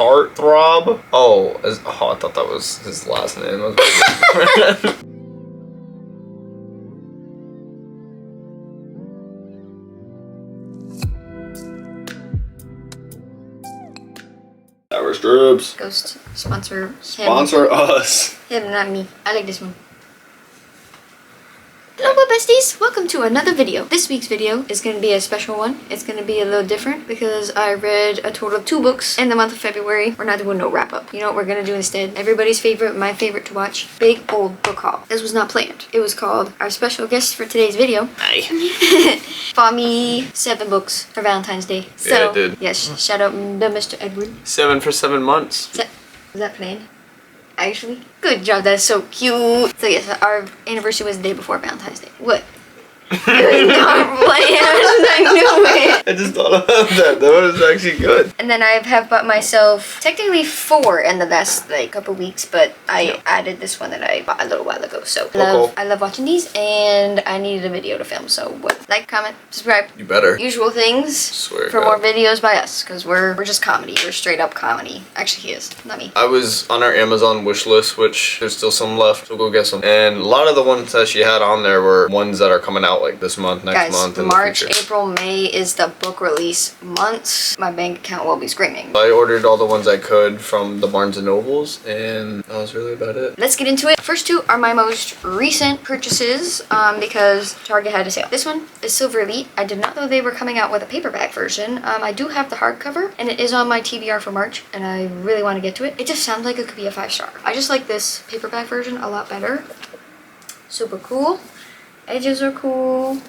Heartthrob. Oh, I thought that was his last name. Sour strips. Ghost sponsor him. Sponsor us. Him, not me. I like this one. Hello besties, welcome to another video. This week's video is going to be a special one. It's going to be a little different because I read a total of 2 books in the month of February. We're not doing no wrap up. You know what we're going to do instead? Everybody's favorite, my favorite to watch, big old book haul. This was not planned. It was called our special guest for today's video. Hi. Bought me 7 books for Valentine's Day. So, yeah, I did. Yes, shout out to Mr. Edward. 7 for 7 months. Was that planned? Actually, good job. That's so cute. So yes, our anniversary was the day before Valentine's Day. What? Good not planned. I knew it. I just thought about that. That was actually good. And then I have bought myself technically 4 in the last couple weeks, but I added this one that I bought a little while ago. So I love watching these, and I needed a video to film. So what? Like, comment, subscribe. You better. Usual things. Swear for God. more videos by us, because we're just comedy. We're straight up comedy. Actually, he is, not me. I was on our Amazon wish list, which there's still some left. So go get some. And a lot of the ones that she had on there were ones that are coming out like this month, next month, in March, the future. April, May is the book release months. My bank account will be screaming. I ordered all the ones I could from the Barnes & Nobles, and that was really about it. Let's get into it. First 2 are my most recent purchases because Target had a sale. This one is Silver Elite. I did not know they were coming out with a paperback version. I do have the hardcover, and it is on my TBR for March, and I really want to get to it. It just sounds like it could be a 5-star. I just like this paperback version a lot better. Super cool. Edges are cool.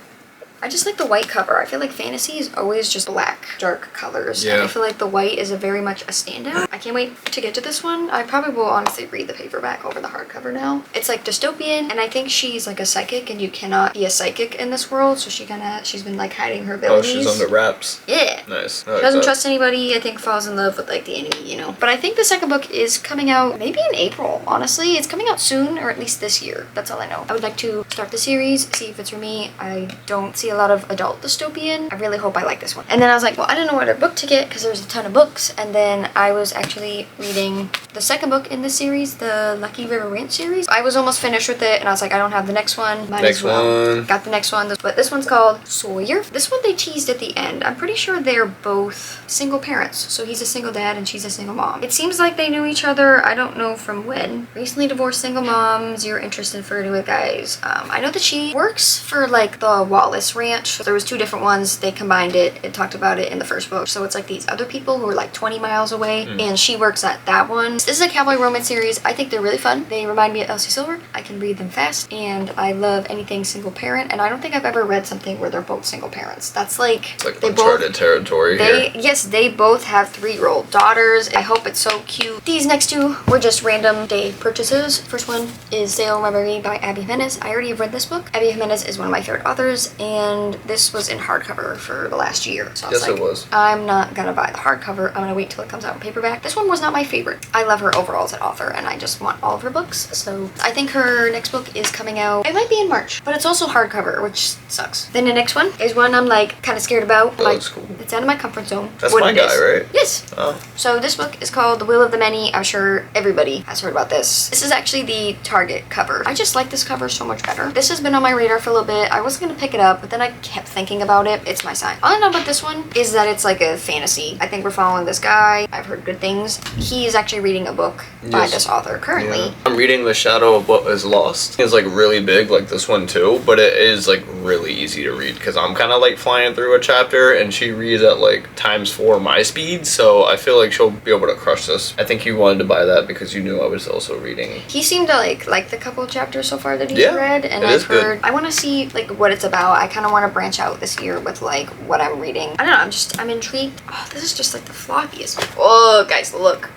I just like the white cover. I feel like fantasy is always just black, dark colors. Yeah. And I feel like the white is very much a standout. I can't wait to get to this one. I probably will honestly read the paperback over the hardcover now. It's like dystopian, and I think she's like a psychic, and you cannot be a psychic in this world, so she's been like hiding her abilities. Oh, she's under wraps. Yeah. Nice. She doesn't trust anybody, I think falls in love with like the enemy, you know. But I think the second book is coming out maybe in April, honestly. It's coming out soon, or at least this year. That's all I know. I would like to start the series, see if it's for me. I don't see a lot of adult dystopian. I really hope I like this one. And then I was like, well, I don't know what other book to get because there's a ton of books. And then I was actually reading the second book in this series, the Lucky River Ranch series. I was almost finished with it, and I was like, I don't have the next one. Might as well. Got the next one. But this one's called Sawyer. This one they teased at the end. I'm pretty sure they're both single parents. So he's a single dad and she's a single mom. It seems like they knew each other. I don't know from when. Recently divorced single mom, 0 interest in flirting with guys. I know that she works for like the Wallace Ranch. There was 2 different ones. They combined it. It talked about it in the first book. So it's like these other people who are like 20 miles away, and she works at that one. This is a cowboy romance series. I think they're really fun. They remind me of Elsie Silver. I can read them fast, and I love anything single parent, and I don't think I've ever read something where they're both single parents. That's like, it's like uncharted territory here. Yes, they both have 3-year-old daughters. I hope it's so cute. These next 2 were just random day purchases. First one is Sail Remember Me by Abby Jimenez. I already have read this book. Abby Jimenez is one of my favorite authors, and this was in hardcover for the last year. So I was Yes, like, it was. I'm not gonna buy the hardcover. I'm gonna wait till it comes out in paperback. This one was not my favorite. I love her overall as an author, and I just want all of her books. So I think her next book is coming out. It might be in March, but it's also hardcover, which sucks. Then the next one is one I'm like kind of scared about. Oh, like, that's cool. it's out of my comfort zone. That's What my it guy, is. right? Yes. Oh. So this book is called The Will of the Many. I'm sure everybody has heard about this. This is actually the Target cover. I just like this cover so much better. This has been on my radar for a little bit. I wasn't gonna pick it up, but then I kept thinking about it. It's my sign. All I know about this one is that it's like a fantasy. I think we're following this guy. I've heard good things. He is actually reading a book by this author currently. Yeah. I'm reading The Shadow of What Is Lost. It's like really big, like this one too, but it is like really easy to read because I'm kind of like flying through a chapter, and she reads at like ×4 my speed, so I feel like she'll be able to crush this. I think you wanted to buy that because you knew I was also reading. He seemed to like the couple chapters so far that he's read, and I've heard. I want to see like what it's about. I kind of want to branch out this year with like what I'm reading. I don't know. I'm intrigued. Oh, this is just like the floppiest. Oh, guys, look.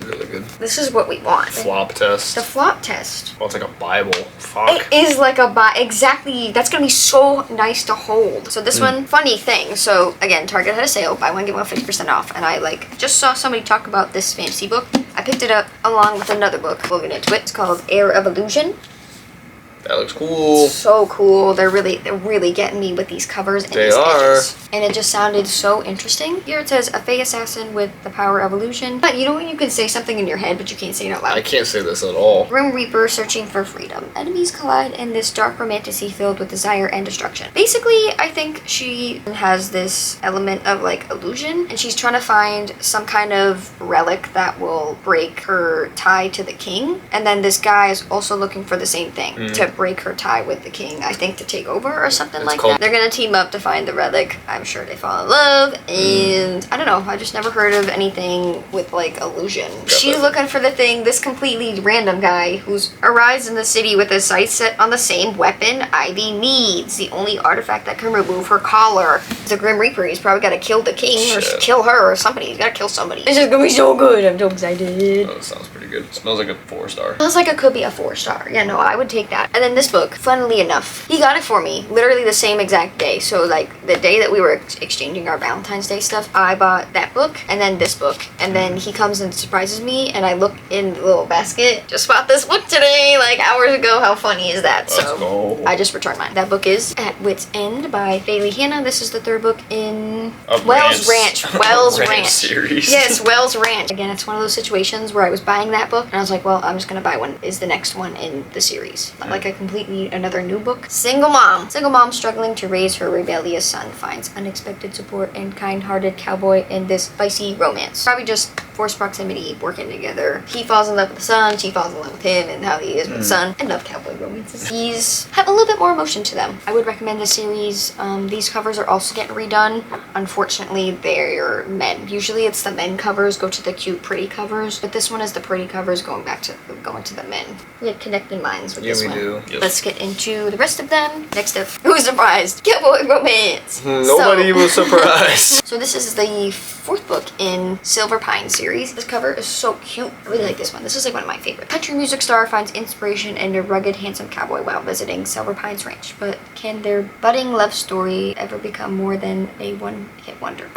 Really good. This is what we want. Flop test. The flop test. Oh, it's like a Bible. Fuck. It is like a exactly. That's gonna be so nice to hold. So this one, funny thing. So again, Target had a sale, buy one get one 50% off, and I like just saw somebody talk about this fantasy book. I picked it up along with another book. We'll get into it. It's called Air of Illusion. That looks cool. So cool. They're really getting me with these covers and these edges. And it just sounded so interesting. Here it says, a Fey assassin with the power of illusion. But you know when you can say something in your head, but you can't say it out loud? I can't say this at all. Grim Reaper searching for freedom. Enemies collide in this dark romantasy filled with desire and destruction. Basically, I think she has this element of like illusion, and she's trying to find some kind of relic that will break her tie to the king. And then this guy is also looking for the same thing, to break her tie with the king, I think to take over or something like that. They're gonna team up to find the relic. I'm sure they fall in love, and I don't know, I just never heard of anything with like illusion. She's looking for the thing. This completely random guy who's arrives in the city with his sights set on the same weapon Ivy needs, the only artifact that can remove her collar. It's a Grim Reaper. He's probably gotta kill the king or kill her or somebody. He's gotta kill somebody. This is gonna be so good. I'm so excited. Oh, that sounds pretty good. It smells like a 4-star. Smells like it could be a 4-star. Yeah, no, I would take that. And then this book, funnily enough, he got it for me literally the same exact day. So like the day that we were exchanging our Valentine's Day stuff, I bought that book and then this book. And then he comes and surprises me, and I look in the little basket. Just bought this book today, like hours ago. How funny is that? So I just returned mine. That book is At Wit's End by Bailey Hannah. This is the 3rd book in Wells Ranch. Wells Ranch series. Yes, Wells Ranch. Again, it's one of those situations where I was buying that book and I was like, well, I'm just gonna buy one. Is the next one in the series? Not like a completely another new book. Single mom. Single mom struggling to raise her rebellious son finds unexpected support and kind-hearted cowboy in this spicy romance. Probably just forced proximity, working together. He falls in love with the son, she falls in love with him, and how he is with the son. I love cowboy romances. These have a little bit more emotion to them. I would recommend this series. These covers are also getting redone. Unfortunately, they're men. Usually it's the men covers go to the cute, pretty covers, but this one is the pretty covers going to the men. We had connecting minds with this one. Yeah, we do. Yep. Let's get into the rest of them. Next up, who was surprised? Cowboy romance. Nobody was surprised. So this is the 4th book in Silver Pine series. This cover is so cute. I really like this one. This is like one of my favorites. Country music star finds inspiration in a rugged, handsome cowboy while visiting Silver Pines Ranch. But can their budding love story ever become more than a one-hit wonder?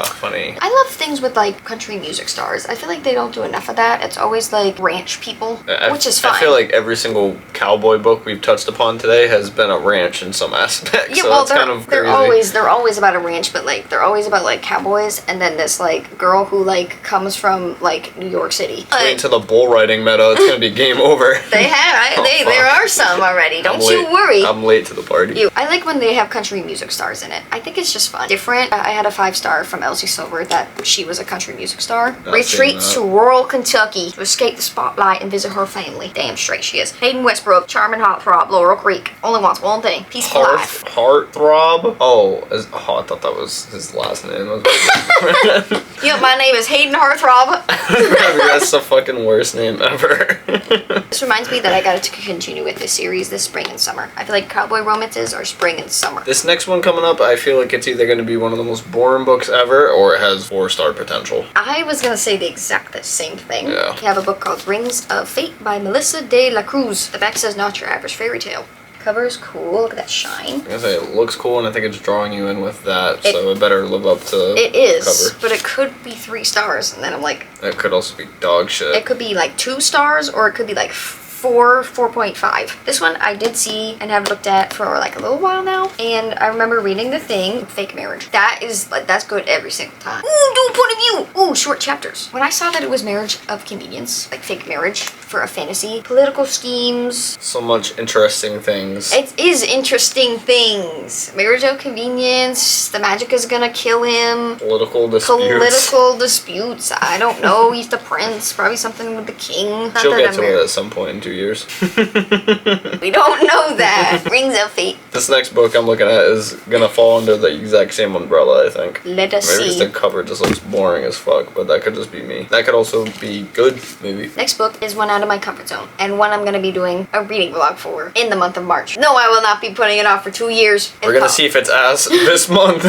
Funny. I love things with like country music stars. I feel like they don't do enough of that. It's always like ranch people, which is fine. I feel like every single cowboy book we've touched upon today has been a ranch in some aspect. Yeah, so well, it's kind of they're always about a ranch, but like they're always about like cowboys, and then this like girl who like comes from like New York City. Wait until the bull riding meta. It's gonna be game over. There are some already. Don't you worry. I'm late to the party. I like when they have country music stars in it. I think it's just fun. Different. I had a 5-star from Elsie Silver that she was a country music star. Retreats to rural Kentucky to escape the spotlight and visit her family. Damn straight she is. Hayden Westbrook, charming heartthrob, Laurel Creek. Only wants one thing: peaceful life. Heartthrob? I thought that was his last name. Yep, my name is Hayden Heartthrob. That's the fucking worst name ever. This reminds me that I got to continue with this series this spring and summer. I feel like cowboy romances are spring and summer. This next one coming up, I feel like it's either going to be one of the most boring books ever, or it has 4-star potential. I was gonna say the exact same thing. Yeah. We have a book called Rings of Fate by Melissa de la Cruz. The back says not your average fairy tale. Cover is cool. Look at that shine. I was gonna say, it looks cool, and I think it's drawing you in with that, so it better live up to it is, cover. but it could be 3 stars, and then I'm like... It could also be dog shit. It could be like 2 stars, or it could be like 4.5. This one I did see and have looked at for like a little while now, and I remember reading the thing, Fake Marriage. That's good every single time. Ooh, new point of view! Ooh, short chapters. When I saw that it was Marriage of Convenience, like fake marriage for a fantasy, political schemes. So much interesting things. It is interesting things. Marriage of Convenience, the magic is gonna kill him. Political disputes. I don't know, he's the prince, probably something with the king. She'll get to it at some point in 2 years. We don't know that. Rings of Fate. This next book I'm looking at is gonna fall under the exact same umbrella, I think. Let us Maybe see. just the cover just looks boring as fuck, but that could just be me. That could also be good, maybe. Next book is one out of my comfort zone, and one I'm going to be doing a reading vlog for in the month of March. No, I will not be putting it off for 2 years. We're gonna see if it's ass this month.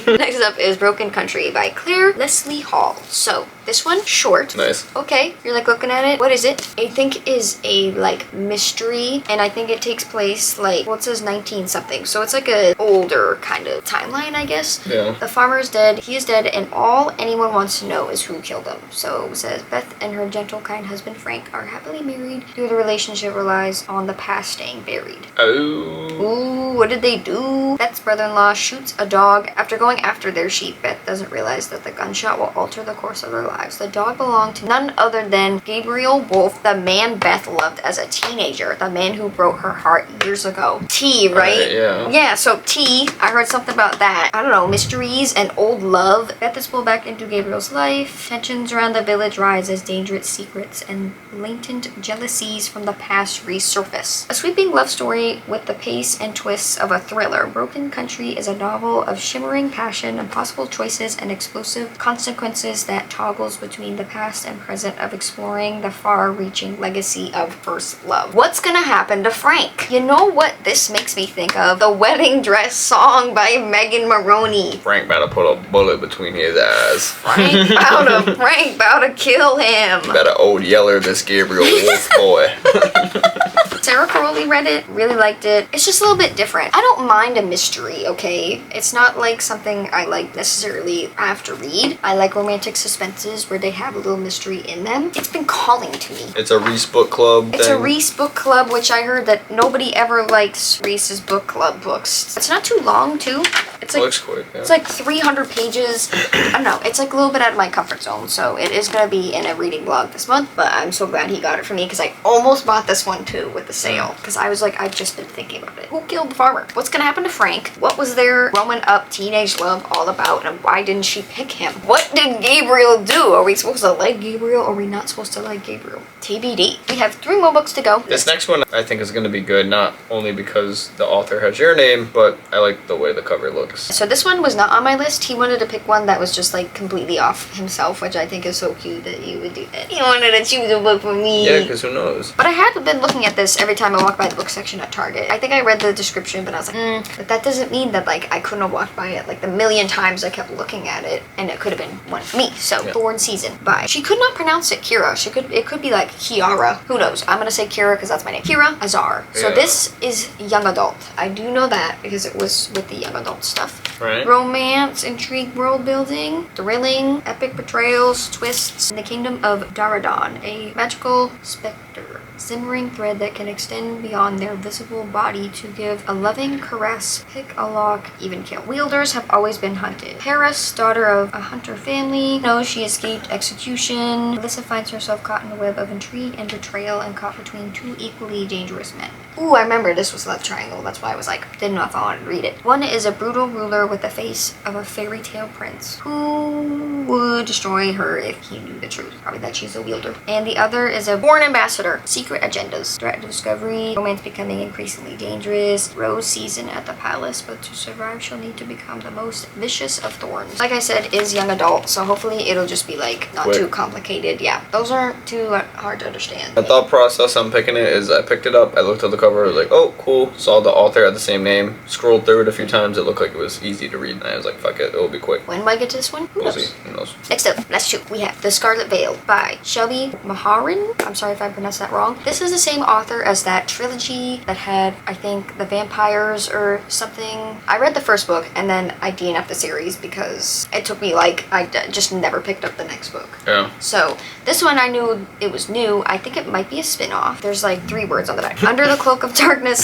Next up is Broken Country by Claire Leslie Hall. So, this one, short. Nice. Okay, you're like looking at it. What is it? I think is a like mystery, and I think it takes place like, well, it says 19 something, so it's like a older kind of timeline, I guess. Yeah. The farmer is dead, he is dead, and all anyone wants to know is who killed him. So it says Beth and her gentle, kind husband Frank are happily married, though the relationship relies on the past staying buried. Oh. Ooh, what did they do? Beth's brother-in-law shoots a dog after going after their sheep. Beth doesn't realize that the gunshot will alter the course of their lives. The dog belonged to none other than Gabriel Wolf, the man Beth loved as a teenager, the man who broke her heart years ago. T, right? Yeah. Yeah, so T, I heard something about that. I don't know, mysteries and old love. Beth is pulled back into Gabriel's life. Tensions around the village rise as dangerous secrets and latent jealousies from the past resurface. A sweeping love story with the pace and twists of a thriller. Broken Country is a novel of shimmering passion, impossible choices, and explosive consequences that toggles between the past and present of exploring the far-reaching legacy of first love. What's gonna happen to Frank? You know what this makes me think of? The Wedding Dress song by Megan Maroney. Frank better put a bullet between his eyes. Frank bout to kill him. Better old yeller this Gabriel Wolf boy. Sarah Crowley read it, really liked it. It's just a little bit different. I don't mind a mystery, okay? It's not like something I like necessarily have to read. I like romantic suspenses where they have a little mystery in them. It's been calling to me. It's a Reese book club It's thing. a Reese book club, which I heard that nobody ever likes Reese's book club books. It's not too long, too. It's like, looks quick, yeah. It's like 300 pages. I don't know. It's like a little bit out of my comfort zone, so it is going to be in a reading blog this month, but I'm so glad he got it for me because I almost bought this one, too, with the sale because I was like, I've just been thinking about it. Who killed the farmer? What's gonna happen to Frank? What was their growing up teenage love all about, and why didn't she pick him? What did Gabriel do? Are we supposed to like Gabriel, or are we not supposed to like Gabriel? TBD. We have 3 more books to go. This next one I think is going to be good, not only because the author has your name, but I like the way the cover looks. So this one was not on my list. He wanted to pick one that was just like completely off himself, which I think is so cute that you would do that. He wanted to choose a book for me. Yeah, because who knows? But I had been looking at this every time I walked by the book section at Target. I think I read the description, but I was like, but that doesn't mean that like I couldn't have walked by it like the million times I kept looking at it, and it could have been one for me. So yeah. Thorn Season by. She could not pronounce it Kira. It could be like Kiara. Who knows? I'm gonna say Kira because that's my name. Kira Azar. So Yeah. this is young adult. I do know that because it was with the young adult stuff. Right. Romance, intrigue, world building, thrilling, epic betrayals, twists in the kingdom of Daradon, a magical specter. Simmering thread that can extend beyond their visible body to give a loving caress, pick a lock, even kill. Wielders have always been hunted. Paris, daughter of a hunter family, knows she escaped execution. Alyssa finds herself caught in a web of intrigue and betrayal and caught between 2 equally dangerous men. Ooh, I remember this was Love Triangle. That's why I was like, didn't know if I wanted to read it. One is a brutal ruler with the face of a fairy tale prince who would destroy her if he knew the truth. Probably that she's a wielder. And the other is a born ambassador. Secret agendas. Threat to discovery. Romance becoming increasingly dangerous. Rose season at the palace, but to survive she'll need to become the most vicious of thorns. Like I said, is young adult, so hopefully it'll just be like not Quick. too complicated. Yeah, those aren't too hard to understand. The thought process I'm picking it is I picked it up, I looked at the cover, I was like, oh, cool. Saw the author had the same name, scrolled through it a few times, it looked like it was easy to read, and I was like, fuck it, it'll be quick. When will I get to this one? Who We'll knows? see. Who knows? Next up, last 2, we have The Scarlet Veil by Shelby Maharin. I'm sorry if I pronounced that wrong. This is the same author as that trilogy that had, I think, the vampires or something. I read the first book and then I DNF'd the series because it took me like, just never picked up the next book. Yeah. So this one I knew it was new. I think it might be a spin-off. There's like 3 words on the back. Under the cloak of darkness,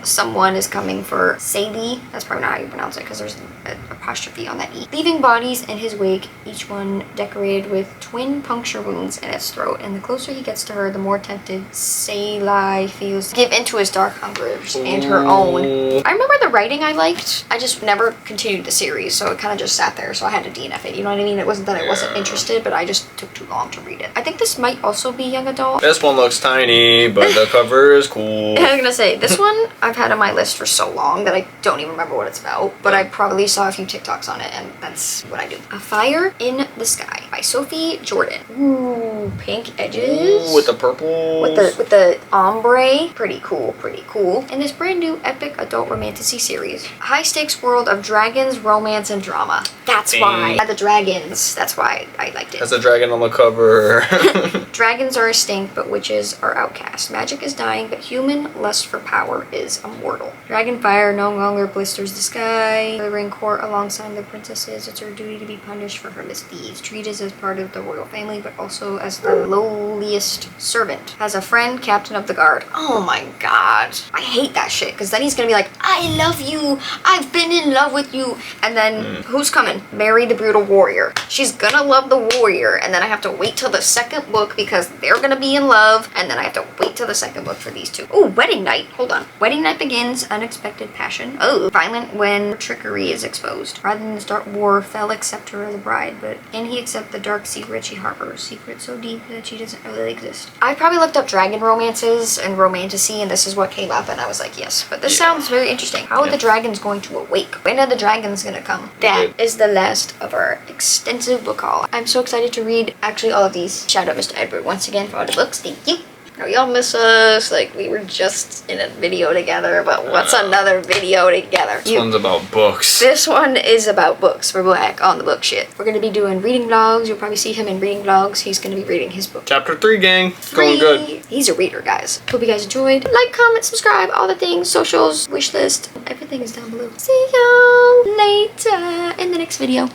someone is coming for Sadie. That's probably not how you pronounce it because there's an apostrophe on that E. Leaving bodies in his wake, each one decorated with twin puncture wounds in its throat. And the closer he gets to her, the more tempted Salai feels to give into his dark hungers and her own. I remember the writing I liked. I just never continued the series, so it kind of just sat there, so I had to DNF it. You know what I mean? It wasn't that I wasn't interested, but I just took too long to read it. I think this might also be young adult. This one looks tiny, but the cover is cool. I was gonna say, this one I've had on my list for so long that I don't even remember what it's about, but I probably saw a few TikToks on it, and that's what I do. A Fire in the Sky by Sophie Jordan. Ooh, pink edges. Ooh, with the purple. With the ombre. Pretty cool, pretty cool. In this brand new epic adult romantasy series. High stakes world of dragons, romance, and drama. That's why. The dragons. That's why I liked it. Has a dragon on the cover. Sure. Dragons are extinct, but witches are outcast. Magic is dying, but human lust for power is immortal. Dragon fire no longer blisters the sky. Delivering court alongside the princesses, it's her duty to be punished for her misdeeds. Treated as part of the royal family, but also as the lowliest servant. Has a friend, captain of the guard. Oh my god. I hate that shit, because then he's gonna be like, I love you. I've been in love with you. And then, who's coming? Marry the brutal warrior. She's gonna love the warrior, and then I have to wait till the second book because they're gonna be in love, and then I have to wait till the second book for these two. Oh, wedding night. Hold on. Wedding night begins. Unexpected passion. Oh, violent when trickery is exposed. Rather than start war, Fell accept her as a bride, but can he accept the dark secret she harbors? Secret so deep that she doesn't know they exist. I probably looked up dragon romances and romantasy, and this is what came up, and I was like, yes. But this sounds very interesting. How are the dragons going to awake? When are the dragons gonna come? That is the last of our extensive book haul. I'm so excited to read actually all of these. Shout out Mr. Edward once again for all the books. Thank you. Now y'all miss us. Like, we were just in a video together, but what's another video together? This one's about books. This one is about books. We're back on the book shit. We're gonna be doing reading vlogs. You'll probably see him in reading vlogs. He's gonna be reading his book. Chapter 3, gang. Going good. He's a reader, guys. Hope you guys enjoyed. Like, comment, subscribe, all the things, socials, wish list. Everything is down below. See y'all later in the next video.